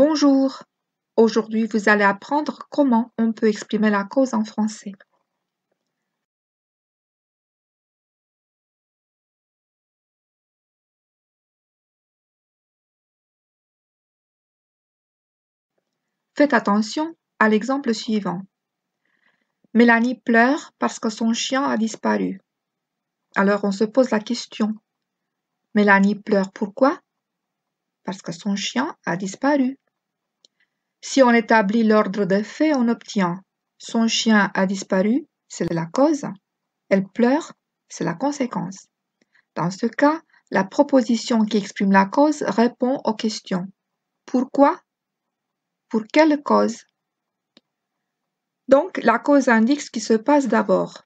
Bonjour, aujourd'hui vous allez apprendre comment on peut exprimer la cause en français. Faites attention à l'exemple suivant. Mélanie pleure parce que son chien a disparu. Alors on se pose la question. Mélanie pleure pourquoi? Parce que son chien a disparu. Si on établit l'ordre des faits, on obtient son chien a disparu, c'est la cause. Elle pleure, c'est la conséquence. Dans ce cas, la proposition qui exprime la cause répond aux questions. Pourquoi? Pour quelle cause? Donc, la cause indique ce qui se passe d'abord.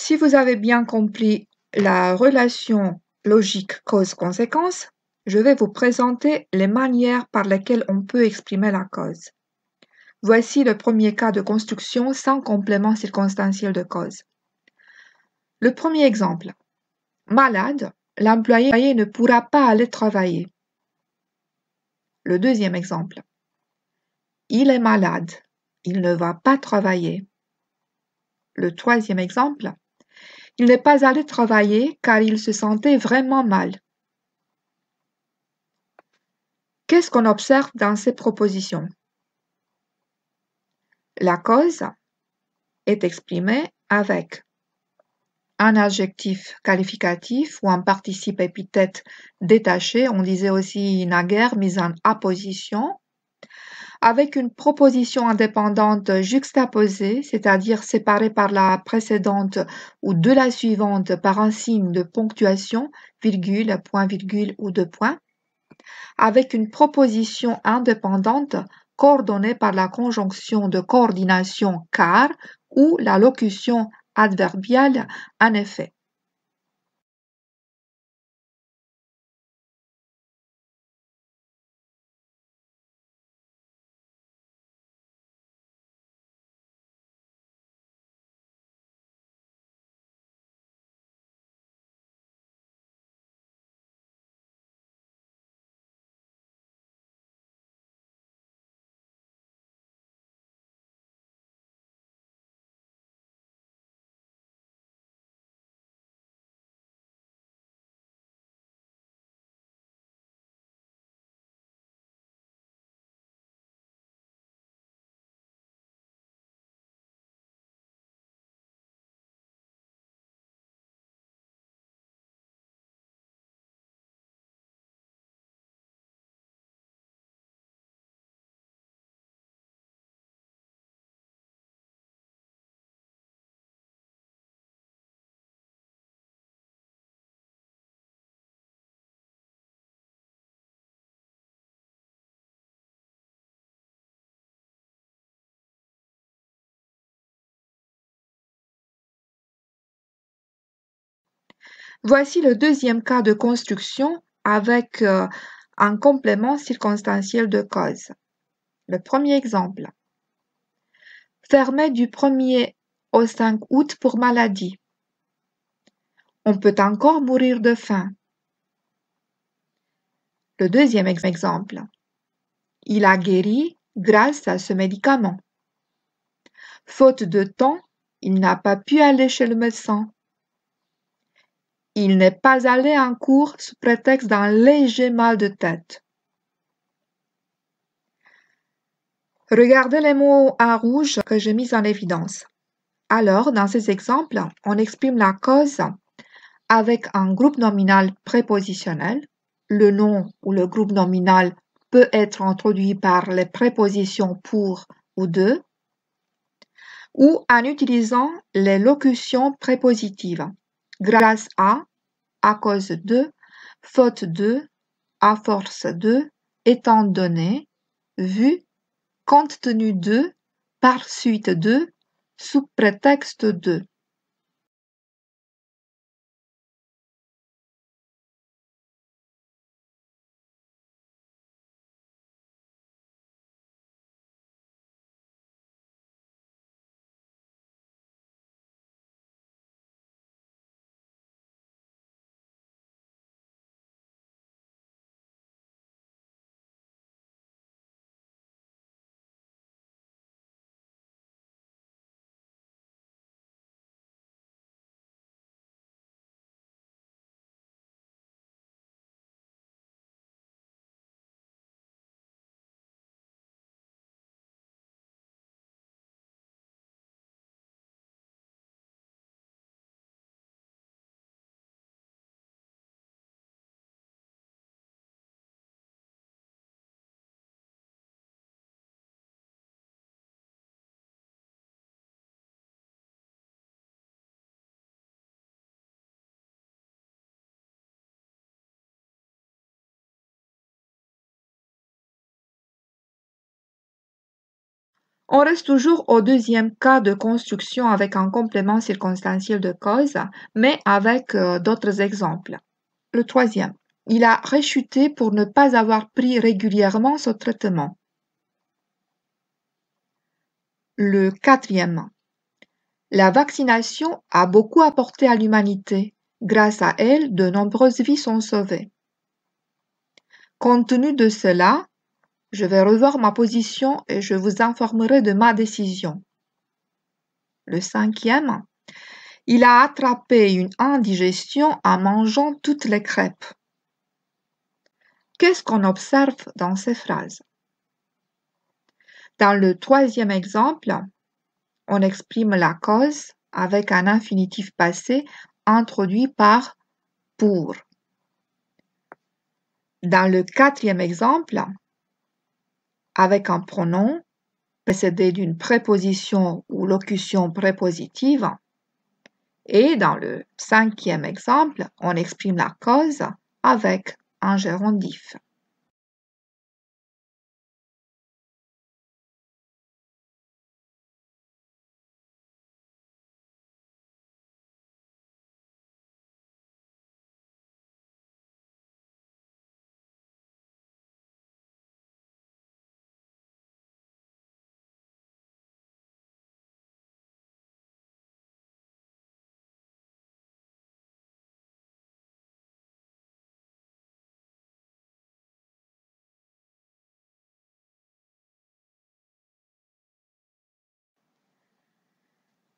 Si vous avez bien compris la relation logique cause-conséquence, je vais vous présenter les manières par lesquelles on peut exprimer la cause. Voici le premier cas de construction sans complément circonstanciel de cause. Le premier exemple. Malade, l'employé ne pourra pas aller travailler. Le deuxième exemple. Il est malade, il ne va pas travailler. Le troisième exemple. Il n'est pas allé travailler car il se sentait vraiment mal. Qu'est-ce qu'on observe dans ces propositions? La cause est exprimée avec un adjectif qualificatif ou un participe épithète détaché, on disait aussi naguère mise en apposition, avec une proposition indépendante juxtaposée, c'est-à-dire séparée par la précédente ou de la suivante par un signe de ponctuation, virgule, point, virgule ou deux points, avec une proposition indépendante coordonnée par la conjonction de coordination car ou la locution adverbiale en effet. Voici le deuxième cas de construction avec un complément circonstanciel de cause. Le premier exemple. Fermé du 1er au 5 août pour maladie. On peut encore mourir de faim. Le deuxième exemple. Il a guéri grâce à ce médicament. Faute de temps, il n'a pas pu aller chez le médecin. Il n'est pas allé en cours sous prétexte d'un léger mal de tête. Regardez les mots en rouge que j'ai mis en évidence. Alors, dans ces exemples, on exprime la cause avec un groupe nominal prépositionnel. Le nom ou le groupe nominal peut être introduit par les prépositions pour ou de, ou en utilisant les locutions prépositives. Grâce à cause de, faute de, à force de, étant donné, vu, compte tenu de, par suite de, sous prétexte de. On reste toujours au deuxième cas de construction avec un complément circonstanciel de cause, mais avec d'autres exemples. Le troisième, il a rechuté pour ne pas avoir pris régulièrement ce traitement. Le quatrième, la vaccination a beaucoup apporté à l'humanité. Grâce à elle, de nombreuses vies sont sauvées. Compte tenu de cela, je vais revoir ma position et je vous informerai de ma décision. Le cinquième, il a attrapé une indigestion en mangeant toutes les crêpes. Qu'est-ce qu'on observe dans ces phrases? Dans le troisième exemple, on exprime la cause avec un infinitif passé introduit par pour. Dans le quatrième exemple, avec un pronom précédé d'une préposition ou locution prépositive. Et dans le cinquième exemple, on exprime la cause avec un gérondif.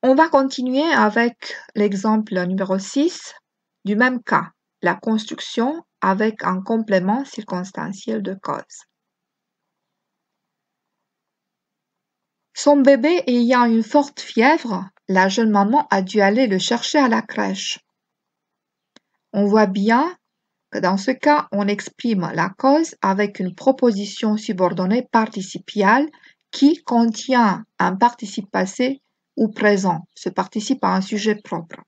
On va continuer avec l'exemple numéro 6 du même cas, la construction avec un complément circonstanciel de cause. Son bébé ayant une forte fièvre, la jeune maman a dû aller le chercher à la crèche. On voit bien que dans ce cas, on exprime la cause avec une proposition subordonnée participiale qui contient un participe passé ou présent. Ce participe a un sujet propre.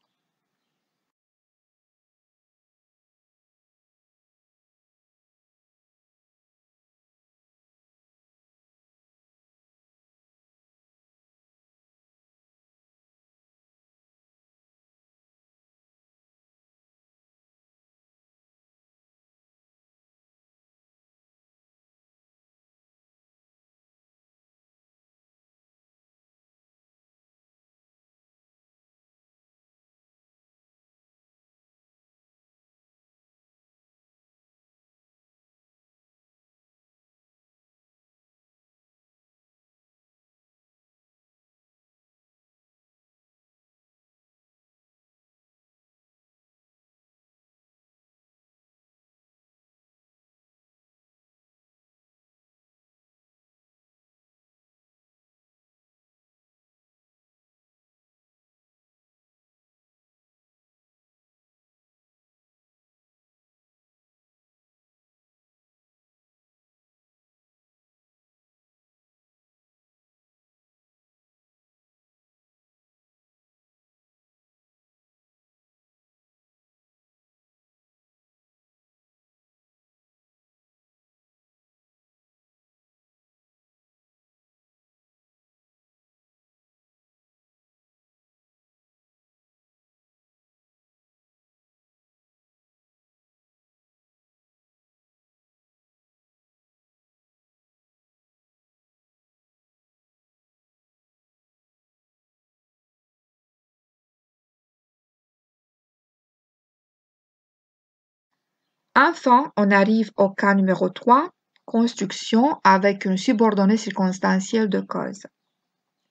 Enfin, on arrive au cas numéro 3, construction avec une subordonnée circonstancielle de cause.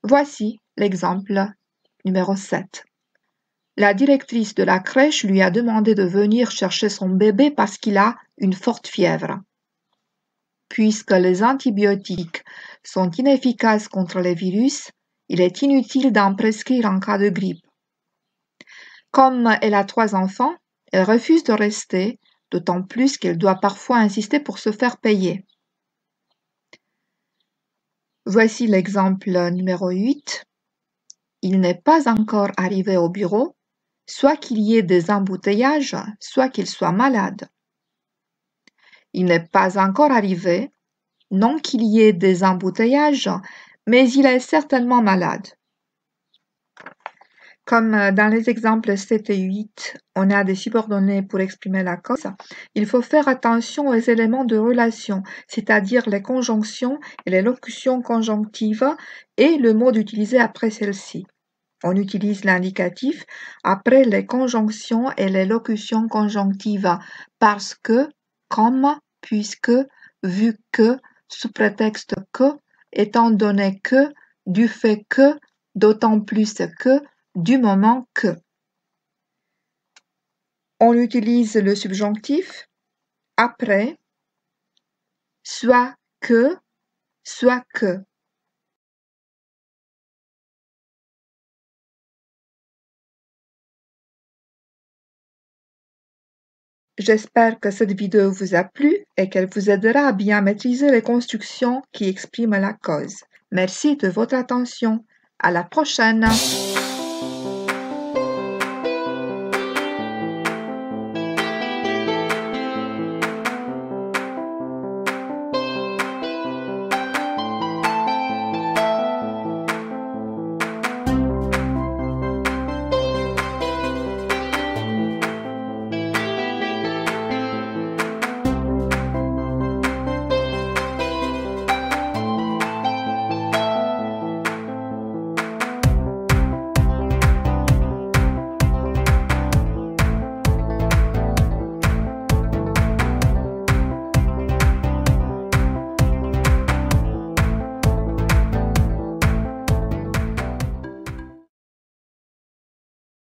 Voici l'exemple numéro 7. La directrice de la crèche lui a demandé de venir chercher son bébé parce qu'il a une forte fièvre. Puisque les antibiotiques sont inefficaces contre les virus, il est inutile d'en prescrire en cas de grippe. Comme elle a 3 enfants, elle refuse de rester, d'autant plus qu'elle doit parfois insister pour se faire payer. Voici l'exemple numéro 8. Il n'est pas encore arrivé au bureau, soit qu'il y ait des embouteillages, soit qu'il soit malade. Il n'est pas encore arrivé, non qu'il y ait des embouteillages, mais il est certainement malade. Comme dans les exemples 7 et 8, on a des subordonnées pour exprimer la cause, il faut faire attention aux éléments de relation, c'est-à-dire les conjonctions et les locutions conjonctives et le mode utilisé après celles-ci. On utilise l'indicatif après les conjonctions et les locutions conjonctives parce que, comme, puisque, vu que, sous prétexte que, étant donné que, du fait que, d'autant plus que, du moment que. On utilise le subjonctif après, soit que, soit que. J'espère que cette vidéo vous a plu et qu'elle vous aidera à bien maîtriser les constructions qui expriment la cause. Merci de votre attention. À la prochaine!